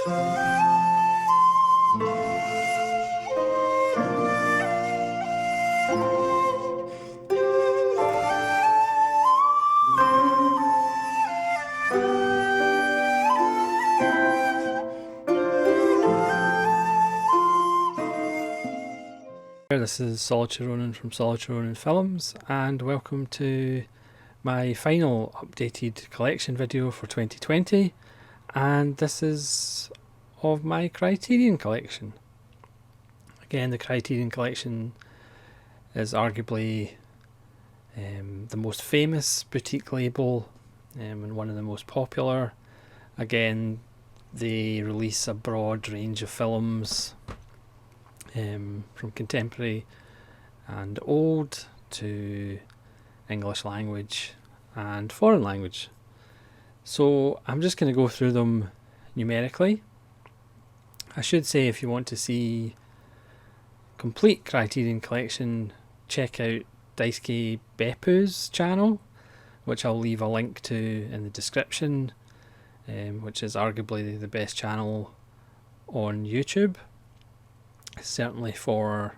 This is Solitary Ronin from Solitary Ronin Films, and welcome to my final updated collection video for 2020, and this is of my Criterion collection. Again, the Criterion collection is arguably the most famous boutique label and one of the most popular. Again, they release a broad range of films from contemporary and old to English language and foreign language. So I'm just going to go through them numerically. I should say, if you want to see complete Criterion collection, check out Daisuke Beppu's channel, which I'll leave a link to in the description, which is arguably the best channel on YouTube, certainly for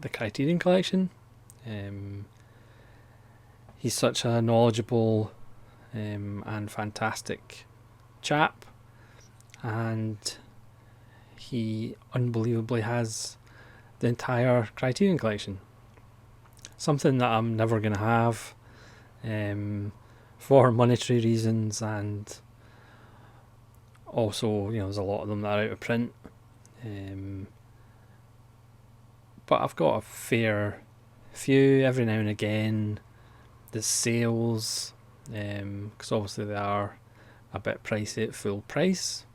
the Criterion collection. He's such a knowledgeable and fantastic chap, and he unbelievably has the entire Criterion collection. Something that I'm never going to have for monetary reasons, and also, you know, there's a lot of them that are out of print. But I've got a fair few. Every now and again there's sales, because obviously they are a bit pricey at full price,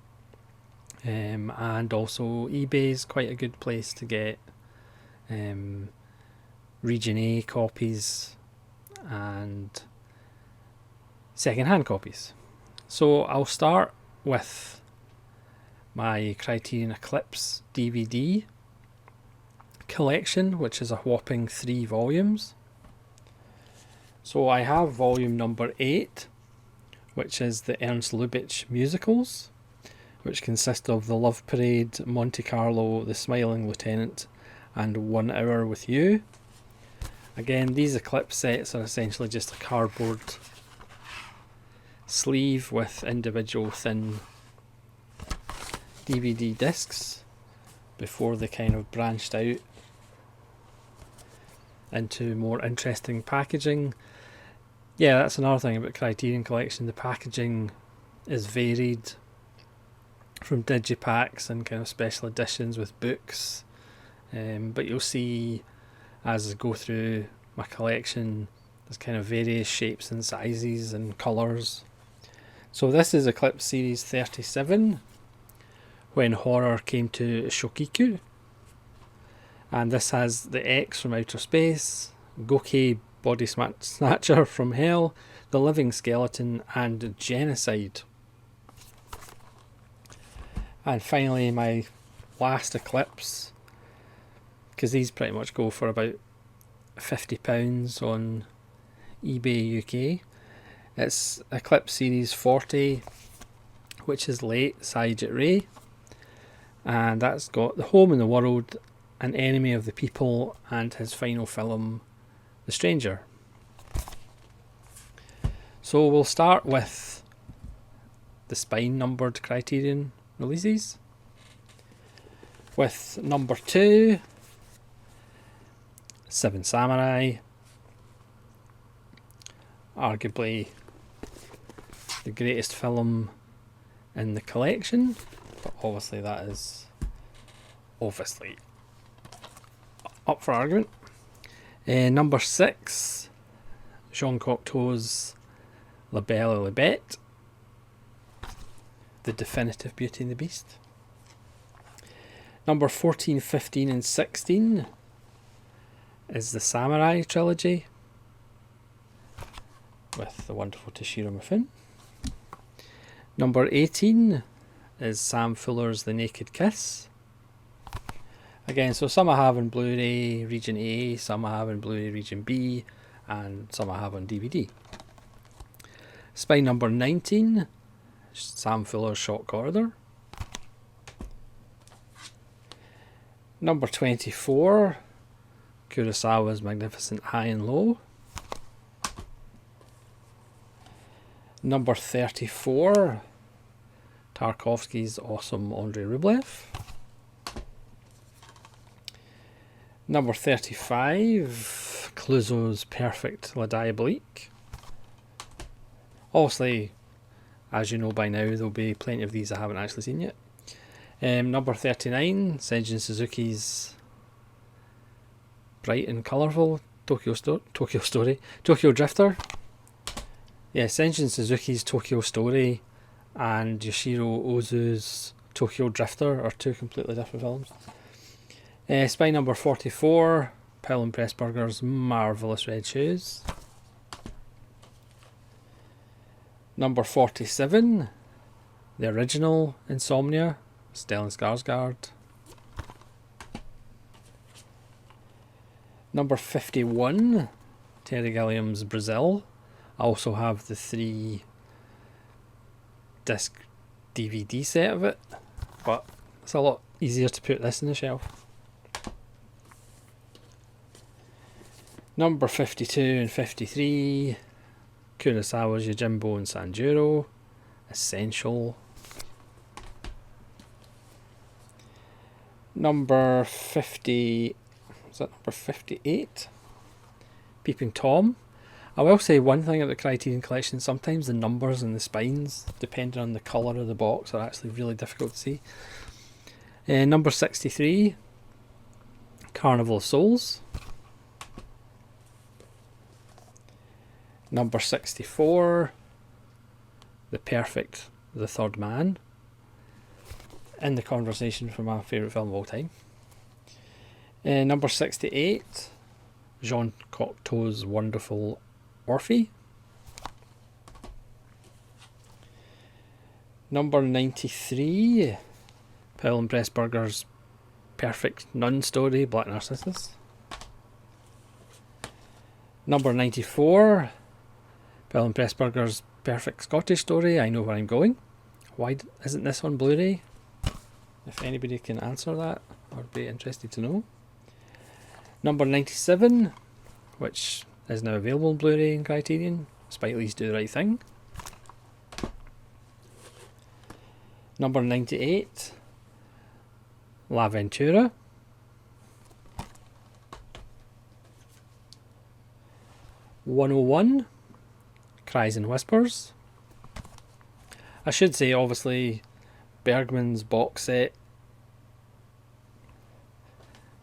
and also eBay is quite a good place to get Region A copies and second-hand copies. So I'll start with my Criterion Eclipse DVD collection, which is a whopping 3 volumes. So I have volume number 8, which is the Ernst Lubitsch musicals, which consist of The Love Parade, Monte Carlo, The Smiling Lieutenant, and 1 Hour with You. Again, these Eclipse sets are essentially just a cardboard sleeve with individual thin DVD discs before they kind of branched out into more interesting packaging. Yeah, that's another thing about Criterion collection. The packaging is varied, from digipacks and kind of special editions with books, but you'll see as I go through my collection there's kind of various shapes and sizes and colours. So this is Eclipse Series 37, When Horror Came to Shokiku, and this has the X from Outer Space, Gokei Body Snatcher from Hell, The Living Skeleton, and Genocide. And finally my last Eclipse, because these pretty much go for about £50 on eBay UK. It's Eclipse Series 40, which is late Saijit Ray, and that's got The Home in the World, An Enemy of the People, and his final film, The Stranger. So we'll start with the spine numbered Criterion releases, with number 2, Seven Samurai, arguably the greatest film in the collection, but obviously that is obviously up for argument. Number 6, Jean Cocteau's La Belle et la Bête, the definitive Beauty and the Beast. Number 14, 15 and 16 is the Samurai trilogy with the wonderful Toshiro Mifune. Number 18 is Sam Fuller's The Naked Kiss. Again, so some I have in Blu-ray Region A, some I have in Blu-ray Region B, and some I have on DVD. Spine number 19, Sam Fuller's Shock Corridor. Number 24, Kurosawa's Magnificent High and Low. Number 34, Tarkovsky's Awesome Andrei Rublev. Number 35, Clouseau's Perfect La Diabolique. Obviously, as you know by now, there'll be plenty of these I haven't actually seen yet. Number 39, Seijun Suzuki's Bright and Colourful Tokyo Drifter. Yeah, Seijun Suzuki's Tokyo Story and Yoshiro Ozu's Tokyo Drifter are two completely different films. Spy number 44, Powell and Pressburger's Marvellous Red Shoes. Number 47, the original Insomnia, Stellan Skarsgård. Number 51, Terry Gilliam's Brazil. I also have the 3-disc DVD set of it, but it's a lot easier to put this in the shelf. Number 52 and 53, Kurosawa's Yojimbo and Sanjuro, Essential. Number 50, is that number 58? Peeping Tom. I will say one thing about the Criterion collection, sometimes the numbers and the spines, depending on the colour of the box, are actually really difficult to see. Number 63, Carnival of Souls. Number 64, The Third Man. In the conversation for my favourite film of all time. Number 68, Jean Cocteau's Wonderful Orphy. Number 93, Powell and Pressburger's Perfect Nun Story, Black Narcissus. Number 94, Powell and Pressburger's Perfect Scottish Story, I Know Where I'm Going. Why isn't this on Blu-ray? If anybody can answer that, I'd be interested to know. Number 97, which is now available on Blu-ray and Criterion, Spike Lee's Do the Right Thing. Number 98, La Ventura. (101), Cries and Whispers. I should say, obviously, Bergman's box set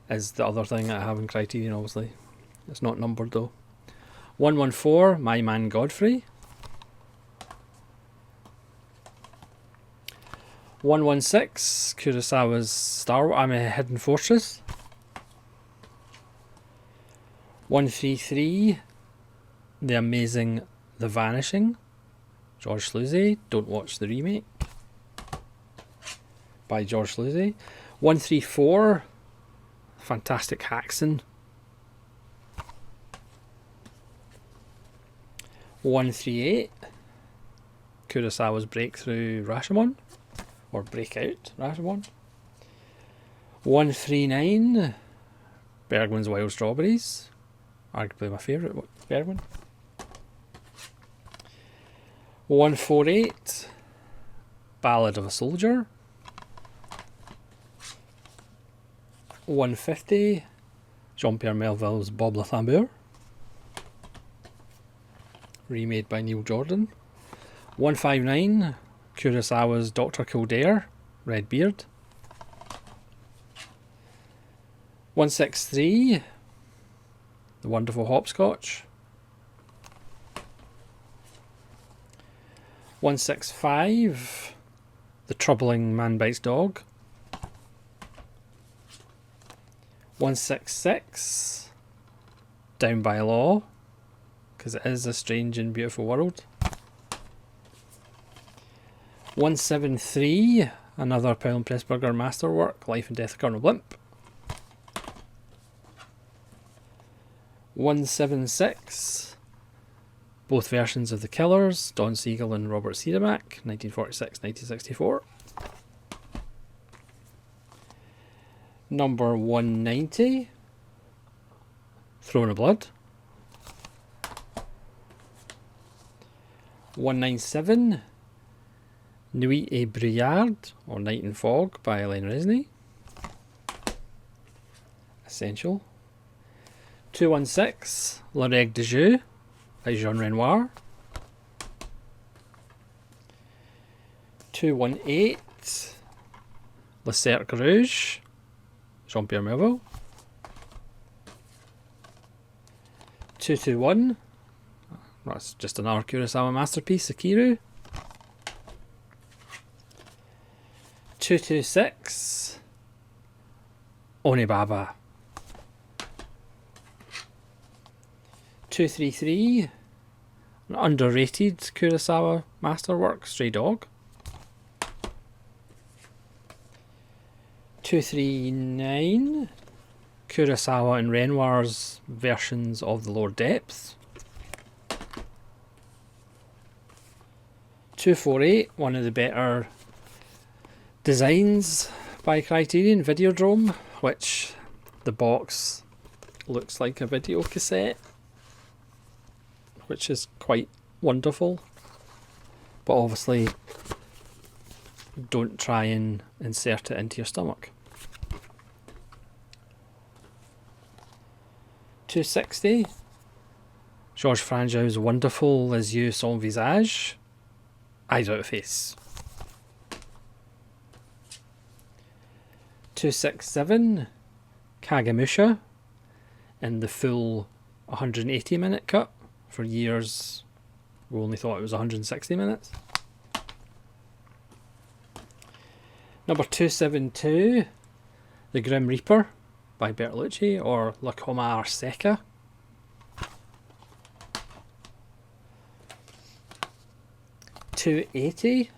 is the other thing that I have in Criterion, obviously. It's not numbered though. 114, My Man Godfrey. 116, Kurosawa's Hidden Fortress. 133, The Amazing The Vanishing, George Sluizy. Don't watch the remake by George Sluizy. 134, Fantastic Haxon. 138, Kurosawa's Breakthrough Rashomon, or Breakout Rashomon. 139, Bergman's Wild Strawberries, arguably my favourite Bergman. 148, Ballad of a Soldier. 150, Jean-Pierre Melville's Bob Le Flambeur, remade by Neil Jordan. 159, Kurosawa's Dr. Kildare, Red Beard. 163, The Wonderful Hopscotch. 165, The Troubling Man Bites Dog. 166, Down by Law, because it is a strange and beautiful world. 173, another Powell and Pressburger masterwork, Life and Death of Colonel Blimp. 176, both versions of The Killers, Don Siegel and Robert Siodmak, 1946-1964. Number 190, Throne of Blood. 197, Nuit et Brouillard, or Night and Fog by Elaine Resney. Essential. 216, La Règle de Jeu by Jean Renoir. 218, Le Cercle Rouge, Jean-Pierre Melville. 221, that's just another Kurosawa masterpiece, Akiru. 226, Onibaba. 233, an underrated Kurosawa masterwork, Stray Dog. 239, Kurosawa and Renoir's versions of The Lower Depths. 248, one of the better designs by Criterion, Videodrome, which the box looks like a video cassette, which is quite wonderful, but obviously don't try and insert it into your stomach. 260, Georges Franjo's wonderful Les Yeux Sans Visage, Eyes Out of Face. 267, Kagemusha in the full 180-minute cut. For years we only thought it was 160 minutes. Number 272, The Grim Reaper by Bertolucci, or La Comare Seca. 280,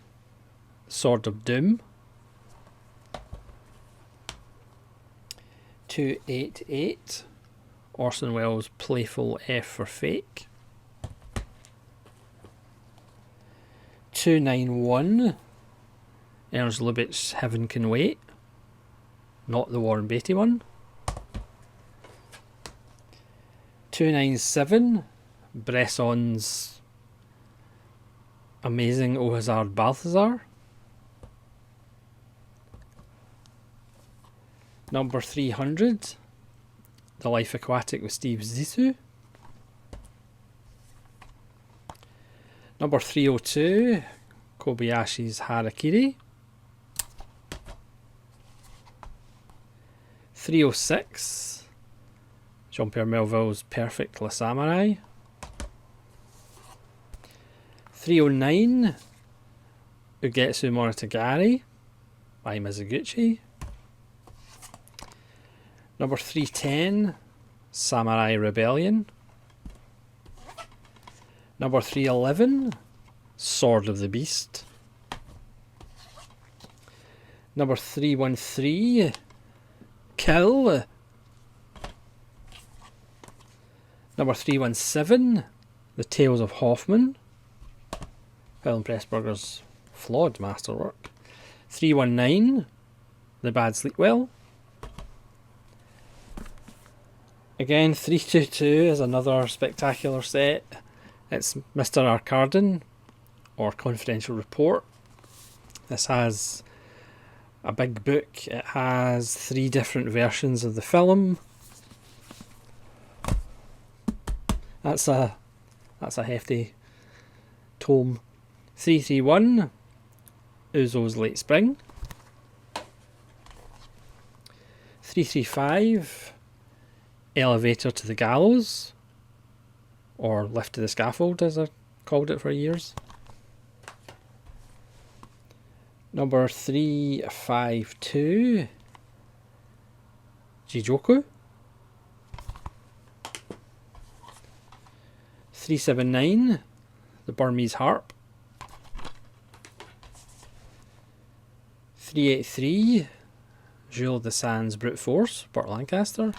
Sword of Doom. 288, Orson Welles' Playful F for Fake. 291, Ernst Lubitsch's Heaven Can Wait, not the Warren Beatty one. 297, Bresson's amazing Au Hazard Balthazar. Number 300, The Life Aquatic with Steve Zissou. Number 302, Kobayashi's Harakiri. 306, Jean-Pierre Melville's Perfect La Samurai. 309, Ugetsu Monogatari by Mizoguchi. Number 310, Samurai Rebellion. Number 311, Sword of the Beast. Number 313, Kill. Number 317, The Tales of Hoffman, Wilhelm Pressburger's flawed masterwork. 319, The Bad Sleepwell. Again, 322 is another spectacular set. It's Mr. Arcardin, or Confidential Report. This has a big book. It has 3 different versions of the film. That's a hefty tome. 331, Uzo's Late Spring. 335, Elevator to the Gallows, or Lift to the Scaffold as I called it for years. Number 352, Jijoku. 379, The Burmese Harp. 383, Jules Dessan's Brute Force, Burt Lancaster.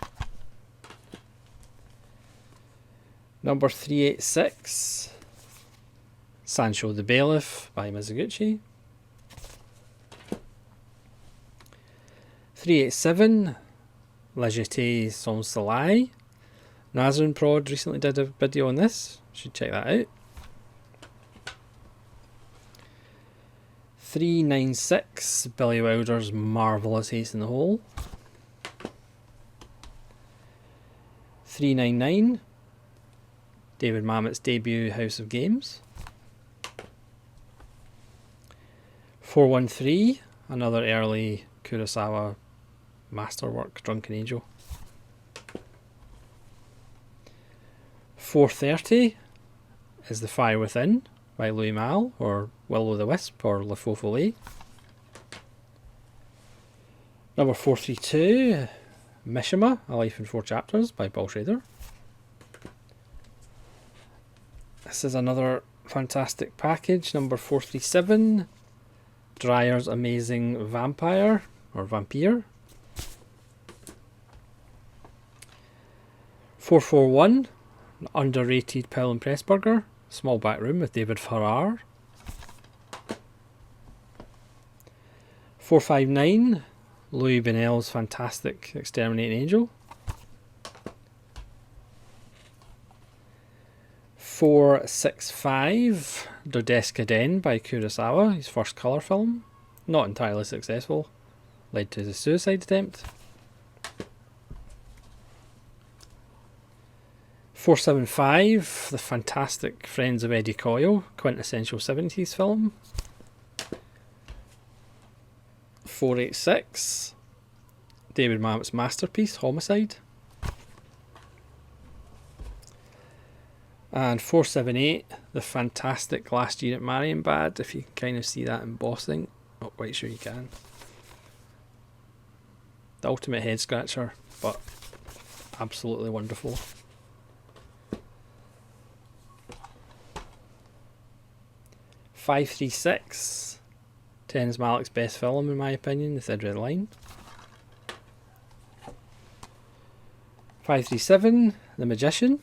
Number 386, Sancho the Bailiff by Mizoguchi. 387, La Jetée Sans Soleil. Nazarene Prod recently did a video on this. Should check that out. 396, Billy Wilder's Marvellous Ace in the Hole. 399, David Mamet's debut House of Games. 413, another early Kurosawa masterwork, Drunken Angel. 430 is The Fire Within by Louis Malle, or Will-O-the-Wisp, or Le Faux Follet. Number 432, Mishima, A Life in 4 Chapters by Paul Schrader. This is another fantastic package. Number 437, Dreyer's Amazing Vampire, or Vampire. 441, an underrated Powell and Pressburger, Small Back Room with David Farrar. 459, Louis Buñuel's fantastic Exterminating Angel. 465, Dodesca Den by Kurosawa, his first colour film. Not entirely successful, led to the suicide attempt. 475, the fantastic Friends of Eddie Coyle, quintessential 70s film. 486, David Mamet's masterpiece, Homicide. And 478, the fantastic Last Year at Marienbad, if you can kind of see that embossing. Not quite sure you can. The ultimate head scratcher, but absolutely wonderful. 536, Terrence Malick's best film in my opinion, The Thin Red Line. 537, The Magician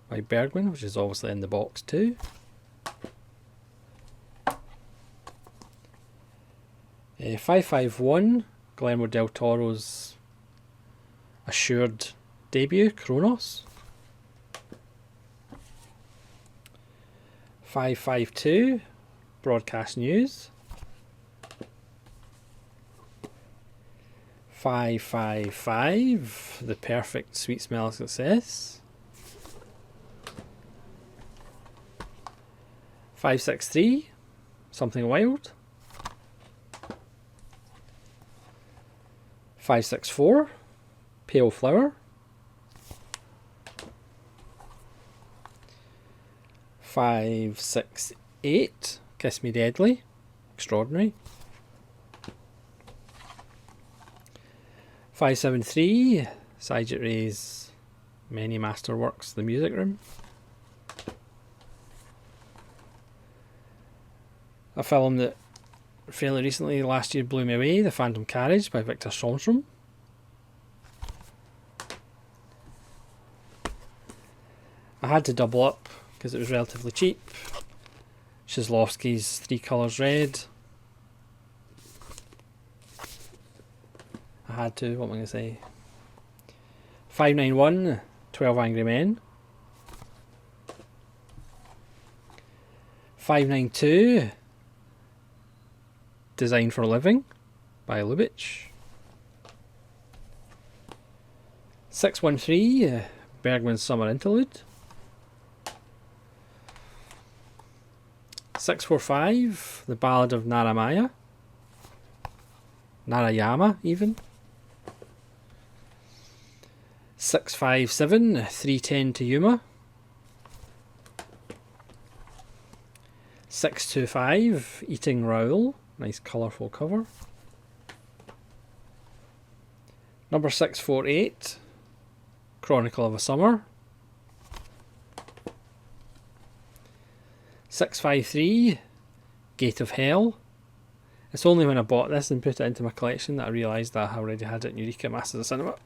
by Bergman, which is obviously in the box too. 551, Guillermo del Toro's assured debut, Kronos. 552, Broadcast News. 555, The Perfect Sweet Smell of Success. 563, Something Wild. 564, Pale Flower. 568, Kiss Me Deadly, Extraordinary. 573, Saijit Ray's many masterworks, The Music Room. A film that fairly recently, last year, blew me away, The Phantom Carriage by Victor Stromstrom. I had to double up because it was relatively cheap. Shizlovsky's Three Colours Red. I had to, what am I going to say? 591, 12 Angry Men. 592, Design for a Living by Lubitsch. 613, Bergman's Summer Interlude. 645, The Ballad of Narayama even. 657, 310 to Yuma. 625, Eating Raoul, nice colourful cover. Number 648, Chronicle of a Summer. 653, Gate of Hell. It's only when I bought this and put it into my collection that I realised that I already had it in Eureka Masters of Cinema.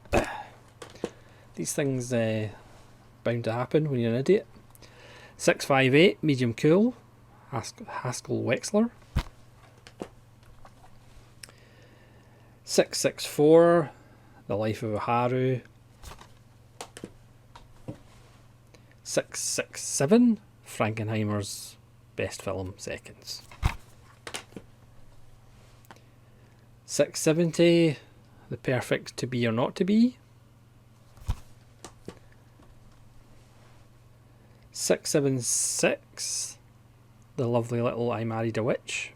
These things bound to happen when you're an idiot. 658, Medium Cool, Haskell Wexler. 664, The Life of a Haru. 667, Frankenheimer's Best Film Seconds. 670, The Perfect To Be or Not To Be. 676, The Lovely Little I Married a Witch.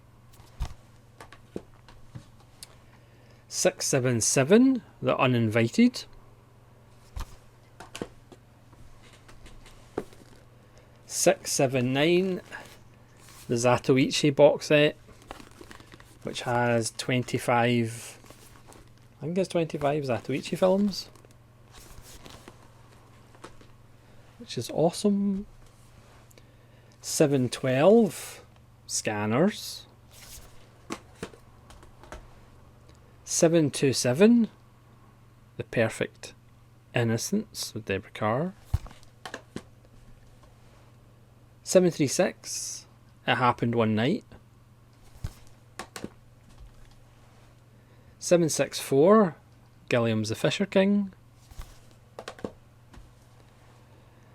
677, The Uninvited. 679, the Zatoichi box set, which has 25, I think it's 25 Zatoichi films, which is awesome. 712, Scanners. 727, The Perfect Innocence with Deborah Kerr. 736, It Happened One Night. 764, Gilliam's The Fisher King.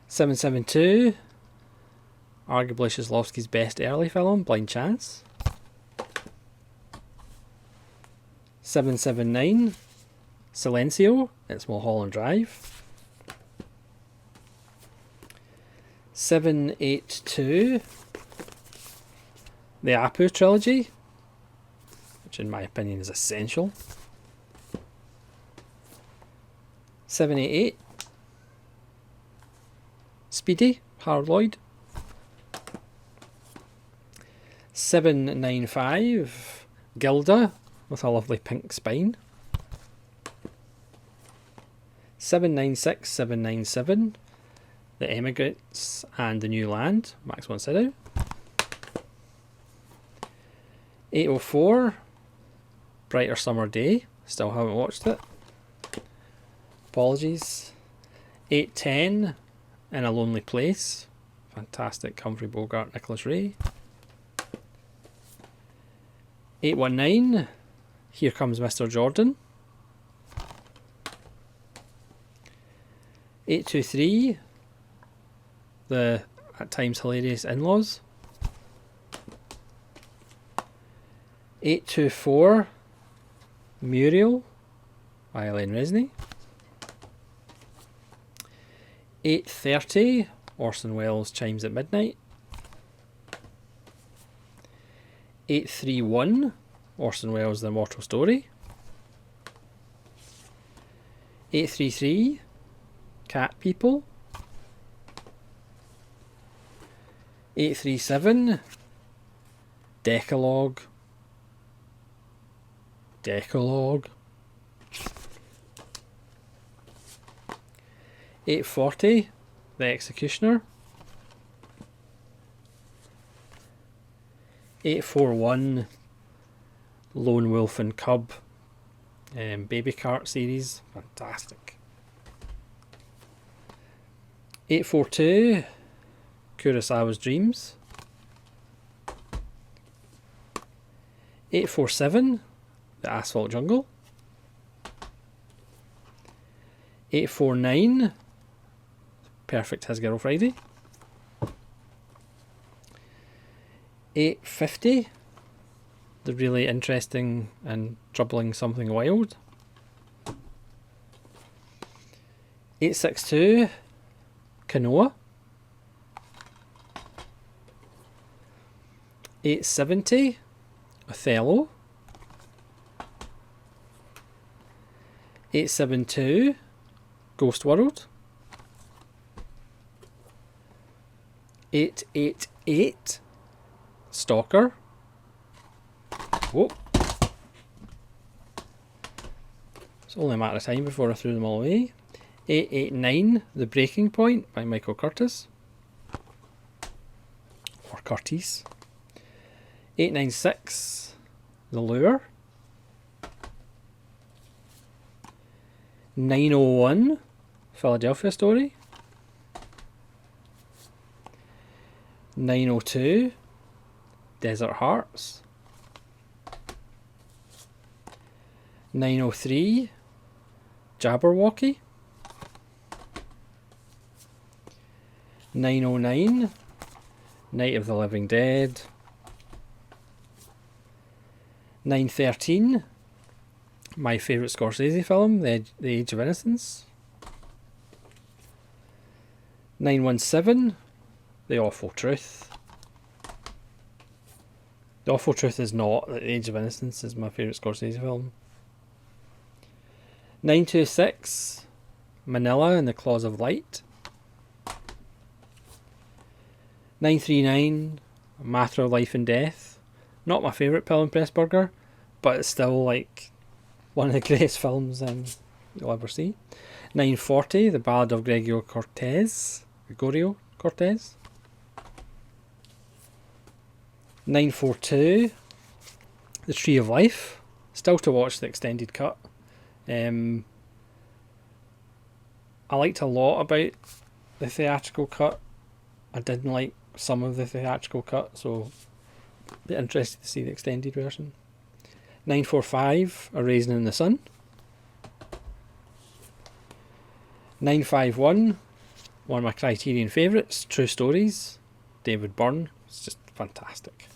772, arguably Shklovsky's best early film, Blind Chance. 779, Silencio, It's Mulholland Drive. 782, the Apu trilogy, which in my opinion is essential. 788, Speedy, Harold Lloyd. 795, Gilda, with a lovely pink spine. 796, 797, The Emigrants and the New Land, Max von Sydow. 804, Brighter Summer Day, still haven't watched it. Apologies. 810, In a Lonely Place, fantastic Humphrey Bogart, Nicholas Ray. 819, Here Comes Mr. Jordan. 823, the at times hilarious In-Laws. 824, Muriel by Elaine Resney. 830, Orson Welles' Chimes at Midnight. 831, Orson Welles' The Immortal Story. 833, Cat People. 837, Decalogue. 840, The Executioner. 841, Lone Wolf and Cub, Baby Cart series, fantastic. 842, Kurosawa's Dreams. 847, The Asphalt Jungle. 849, Perfect His Girl Friday. 850, The Really Interesting and Troubling Something Wild. 862, Canoa. 870, Othello. 872, Ghost World. 888, Stalker. Whoa. It's only a matter of time before I threw them all away. 889, The Breaking Point by Michael Curtis. Or Curtis. 896, The Lure. 901, Philadelphia Story. 902, Desert Hearts. 903, Jabberwocky. 909, Night of the Living Dead. 913, my favourite Scorsese film, The Age of Innocence. 917, The Awful Truth. The Awful Truth is not that The Age of Innocence is my favourite Scorsese film. 926, Manila and the Claws of Light. 939, A Matter of Life and Death. Not my favourite Pill and Pressburger, but it's still like one of the greatest films you'll ever see. 940, The Ballad of Gregorio Cortez. 942, The Tree of Life. Still to watch the extended cut. I liked a lot about the theatrical cut. I didn't like some of the theatrical cut, so be interested to see the extended version. 945, A Raisin in the Sun. 951, one of my Criterion favourites, True Stories, David Byrne. It's just fantastic.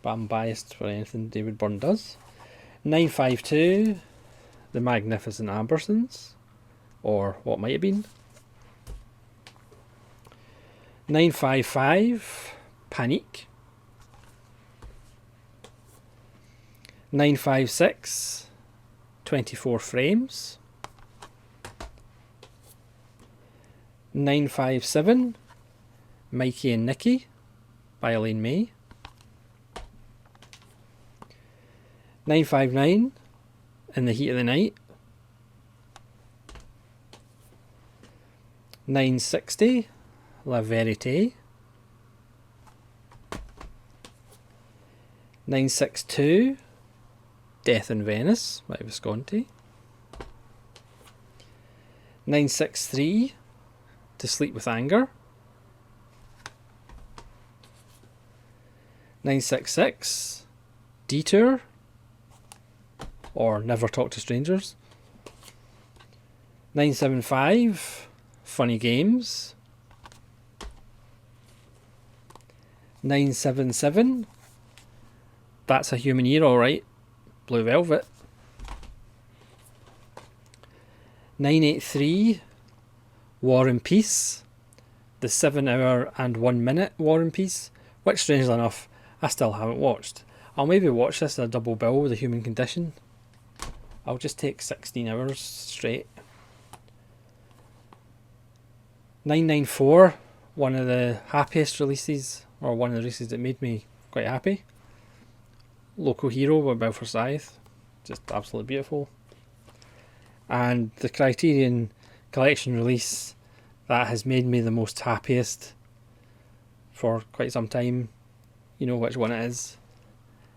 But I'm biased for anything David Byrne does. 952, The Magnificent Ambersons, or What Might Have Been. 955, Panique. 956, 24 Frames. 957, Mikey and Nicky by Elaine May. 959, In the Heat of the Night. 960, La Verite. 962, Death in Venice by Visconti. 963, To Sleep with Anger. 966, Detour, or Never Talk to Strangers. 975, Funny Games. 977, That's a Human Ear Alright, Blue Velvet. 983, War and Peace, the 7 hour and 1 minute War and Peace, which strangely enough I still haven't watched. I'll maybe watch this as a double bill with The Human Condition. I'll just take 16 hours straight. 994, one of the happiest releases, or one of the releases that made me quite happy. Local Hero by Belfast Scythe, just absolutely beautiful. And the Criterion Collection release that has made me the most happiest for quite some time. You know which one it is.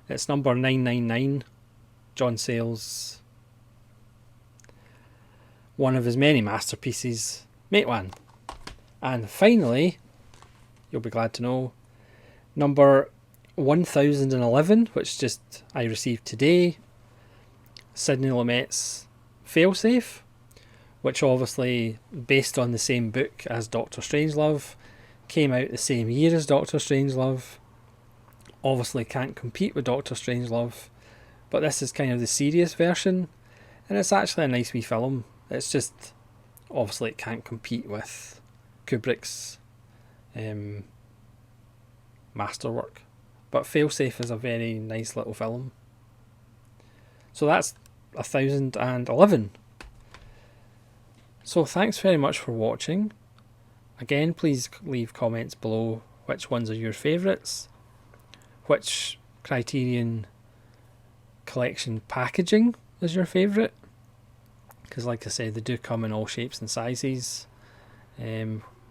It's number 999, John Sayles. One of his many masterpieces, Mate One. And finally, you'll be glad to know, number 1011, which just I received today, Sidney Lumet's Failsafe, which obviously based on the same book as Doctor Strangelove, came out the same year as Doctor Strangelove. Obviously can't compete with Doctor Strangelove, but this is kind of the serious version, and it's actually a nice wee film. It's just, obviously it can't compete with Kubrick's masterwork, but Failsafe is a very nice little film. So that's 1011. So thanks very much for watching. Again, please leave comments below which ones are your favourites, which Criterion Collection packaging is your favourite, because like I said, they do come in all shapes and sizes.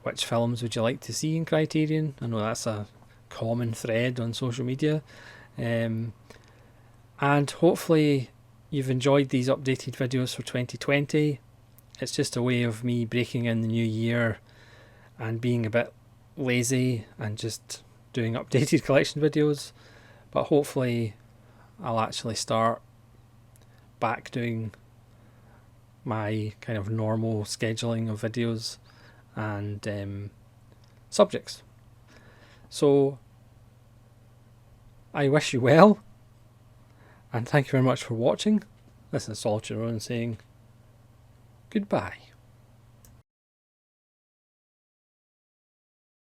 Which films would you like to see in Criterion? I know that's a common thread on social media. And hopefully you've enjoyed these updated videos for 2020. It's just a way of me breaking in the new year and being a bit lazy and just doing updated collection videos. But hopefully I'll actually start back doing my kind of normal scheduling of videos and subjects. So I wish you well, and thank you very much for watching. This is Solitude Ronan saying goodbye.